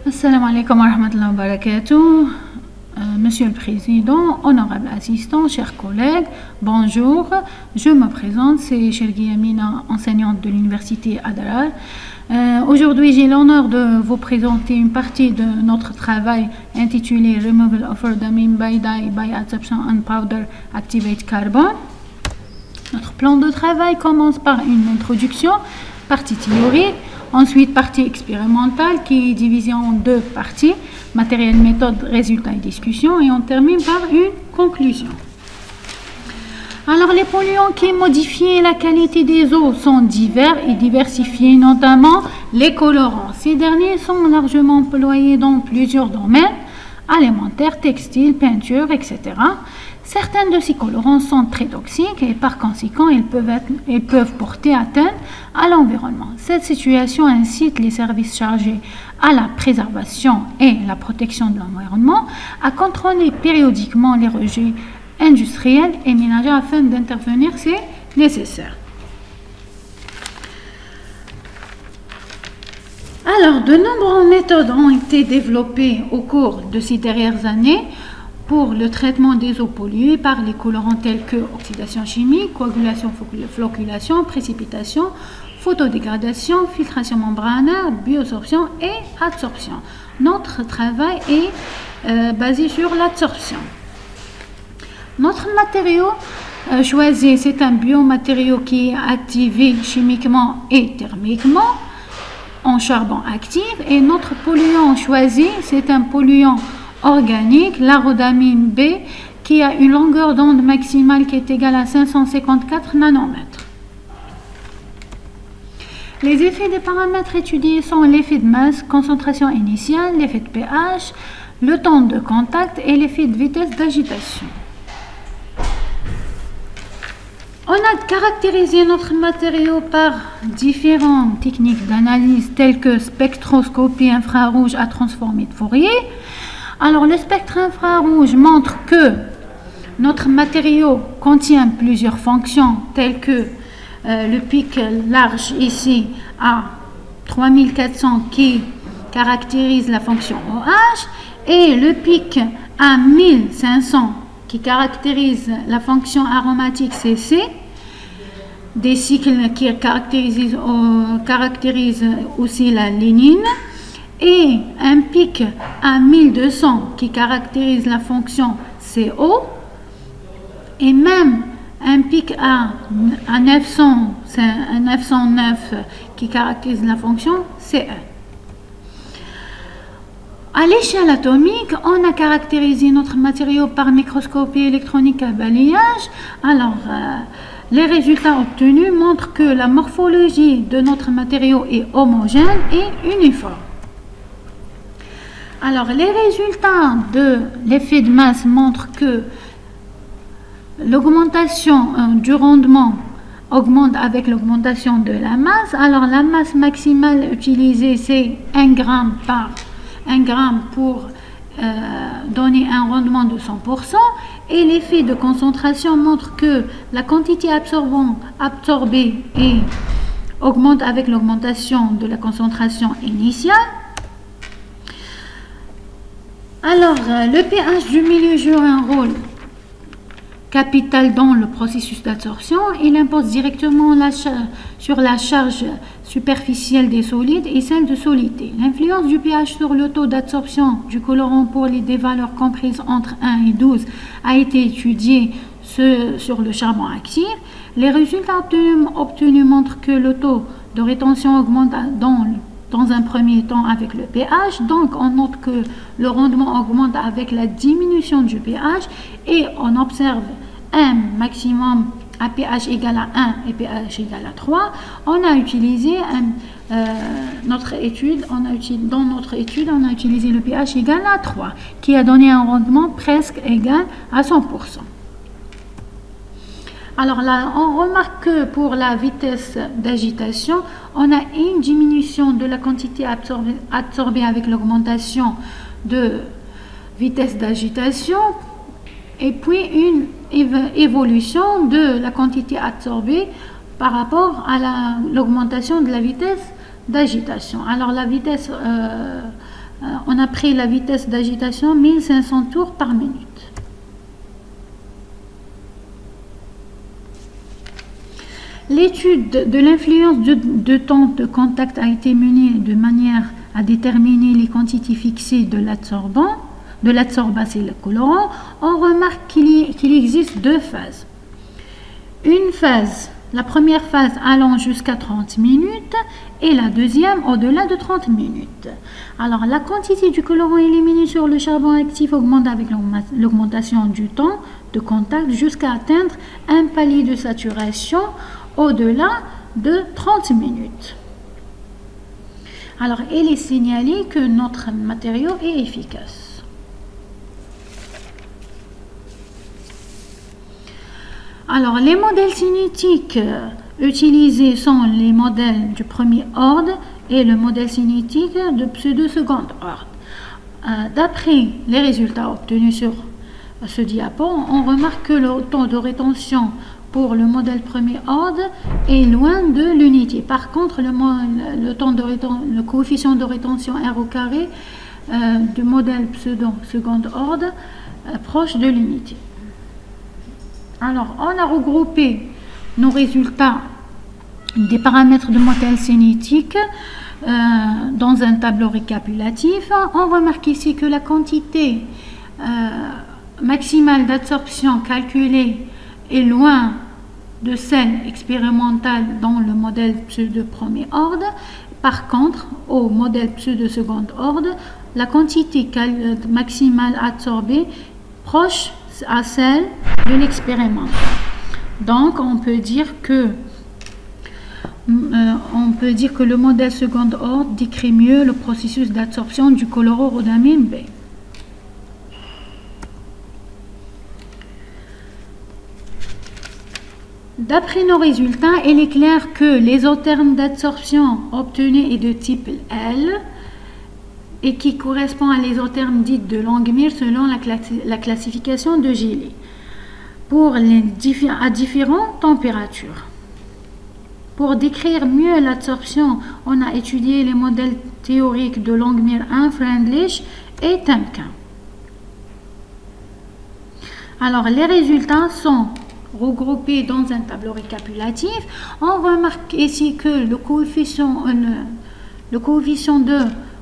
Assalamu alaikum wa rahmatullahi wa barakatuh. Monsieur le Président, honorable assistant, chers collègues, bonjour. Je me présente, c'est Chergui Amina, enseignante de l'université Adarar. Aujourd'hui, j'ai l'honneur de vous présenter une partie de notre travail intitulé Removal of Rhodamine by Dye by Adsorption and Powder Activate Carbon. Notre plan de travail commence par une introduction, partie théorique, ensuite partie expérimentale qui est divisée en deux parties, matériel, méthode, résultats et discussion, et on termine par une conclusion. Alors les polluants qui modifient la qualité des eaux sont divers et diversifiés, notamment les colorants. Ces derniers sont largement employés dans plusieurs domaines, alimentaires, textiles, peinture, etc. Certains de ces colorants sont très toxiques et par conséquent ils peuvent porter atteinte à l'environnement. Cette situation incite les services chargés à la préservation et la protection de l'environnement à contrôler périodiquement les rejets industriels et ménagers afin d'intervenir si nécessaire. Alors, de nombreuses méthodes ont été développées au cours de ces dernières années pour le traitement des eaux polluées par les colorants tels que oxydation chimique, coagulation, flocculation, précipitation, photodégradation, filtration membranaire, biosorption et adsorption. Notre travail est basé sur l'adsorption. Notre matériau choisi, c'est un biomatériau qui est activé chimiquement et thermiquement en charbon actif, et notre polluant choisi, c'est un polluant organique, la rhodamine B, qui a une longueur d'onde maximale qui est égale à 554 nanomètres. Les effets des paramètres étudiés sont l'effet de masse, concentration initiale, l'effet de pH, le temps de contact et l'effet de vitesse d'agitation. On a caractérisé notre matériau par différentes techniques d'analyse telles que spectroscopie infrarouge à transformée de Fourier. Alors, le spectre infrarouge montre que notre matériau contient plusieurs fonctions telles que le pic large ici à 3400 qui caractérise la fonction OH et le pic à 1500 qui caractérise la fonction aromatique CC, des cycles qui caractérisent aussi la lignine, et un pic à 1200 qui caractérise la fonction CO, et même un pic à 909 qui caractérise la fonction CE. À l'échelle atomique, on a caractérisé notre matériau par microscopie électronique à balayage. Alors, les résultats obtenus montrent que la morphologie de notre matériau est homogène et uniforme. Alors, les résultats de l'effet de masse montrent que l'augmentation du rendement augmente avec l'augmentation de la masse. Alors, la masse maximale utilisée, c'est 1 gramme pour donner un rendement de 100%, et l'effet de concentration montre que la quantité absorbée augmente avec l'augmentation de la concentration initiale. Alors, le pH du milieu joue un rôle capital dans le processus d'absorption. Il impose directement sur la charge superficielle des solides et celle de solidité. L'influence du pH sur le taux d'absorption du colorant pour des valeurs comprises entre 1 et 12 a été étudiée sur le charbon actif. Les résultats obtenus montrent que le taux de rétention augmente dans un premier temps avec le pH, donc on note que le rendement augmente avec la diminution du pH et on observe un maximum à pH égal à 1 et pH égal à 3. On a utilisé dans notre étude, on a utilisé le pH égal à 3 qui a donné un rendement presque égal à 100%. Alors là, on remarque que pour la vitesse d'agitation, on a une diminution de la quantité absorbée avec l'augmentation de vitesse d'agitation et puis une évolution de la quantité absorbée par rapport à l'augmentation de la vitesse d'agitation. Alors la vitesse on a pris la vitesse d'agitation 1500 tours par minute. L'étude de l'influence de temps de contact a été menée de manière à déterminer les quantités fixées de l'adsorbant, de l'adsorbate et le colorant. On remarque qu'il existe deux phases. Une phase, la première phase allant jusqu'à 30 minutes et la deuxième au-delà de 30 minutes. Alors, la quantité du colorant éliminé sur le charbon actif augmente avec l'augmentation du temps de contact jusqu'à atteindre un palier de saturation au-delà de 30 minutes. Alors, il est signalé que notre matériau est efficace. Alors, les modèles cinétiques utilisés sont les modèles du premier ordre et le modèle cinétique de pseudo-second ordre. D'après les résultats obtenus sur ce diapo, on remarque que le temps de rétention pour le modèle premier ordre est loin de l'unité. Par contre, le coefficient de rétention R au carré du modèle pseudo-second ordre proche de l'unité. Alors, on a regroupé nos résultats des paramètres de modèle cinétique dans un tableau récapitulatif. On remarque ici que la quantité maximale d'absorption calculée est loin de celle expérimentale dans le modèle pseudo-premier ordre. Par contre, au modèle pseudo-second ordre, la quantité maximale absorbée proche à celle de l'expérimental. Donc, on peut dire que le modèle second ordre décrit mieux le processus d'absorption du chlororhodamine B. D'après nos résultats, il est clair que l'isotherme d'absorption obtenu est de type L et qui correspond à l'isotherme dite de Langmuir selon la classification de Gillet à différentes températures. Pour décrire mieux l'absorption, on a étudié les modèles théoriques de Langmuir 1, Freundlich et Temkin. Alors, les résultats sont regroupés dans un tableau récapitulatif. On remarque ici que le coefficient de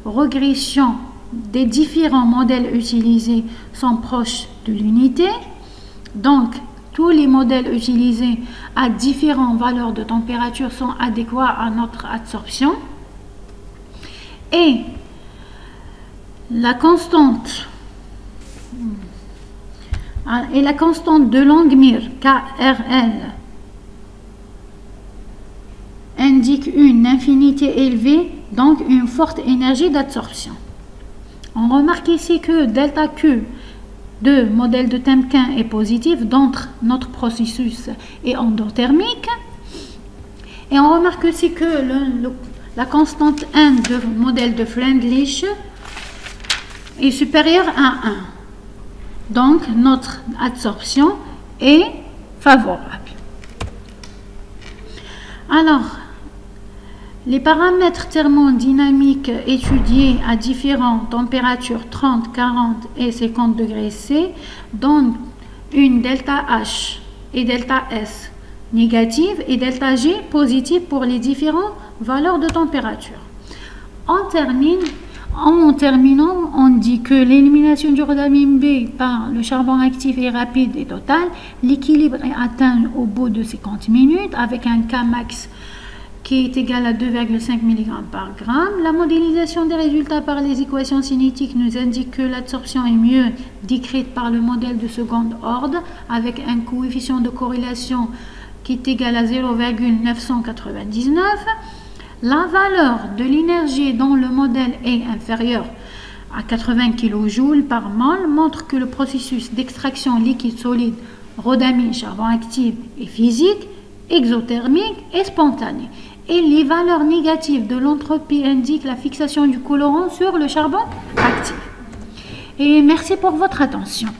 régression des différents modèles utilisés sont proches de l'unité. Donc, tous les modèles utilisés à différentes valeurs de température sont adéquats à notre absorption. Et la constante de Langmuir, KRL, indique une infinité élevée, donc une forte énergie d'absorption. On remarque ici que delta Q de modèle de Temkin est positif, donc notre processus est endothermique. Et on remarque aussi que la constante N de modèle de Freundlich est supérieure à 1. Donc, notre absorption est favorable. Alors, les paramètres thermodynamiques étudiés à différentes températures 30, 40 et 50 degrés C donnent une delta H et delta S négative et delta G positive pour les différentes valeurs de température. En terminant, on dit que l'élimination du rhodamine B par le charbon actif est rapide et totale. L'équilibre est atteint au bout de 50 minutes avec un Kmax qui est égal à 2,5 mg par gramme. La modélisation des résultats par les équations cinétiques nous indique que l'absorption est mieux décrite par le modèle de second ordre avec un coefficient de corrélation qui est égal à 0,999. La valeur de l'énergie dont le modèle est inférieur à 80 kJ par mol montre que le processus d'extraction liquide-solide rhodamine charbon actif est physique, exothermique et spontané. Et les valeurs négatives de l'entropie indiquent la fixation du colorant sur le charbon actif. Et merci pour votre attention.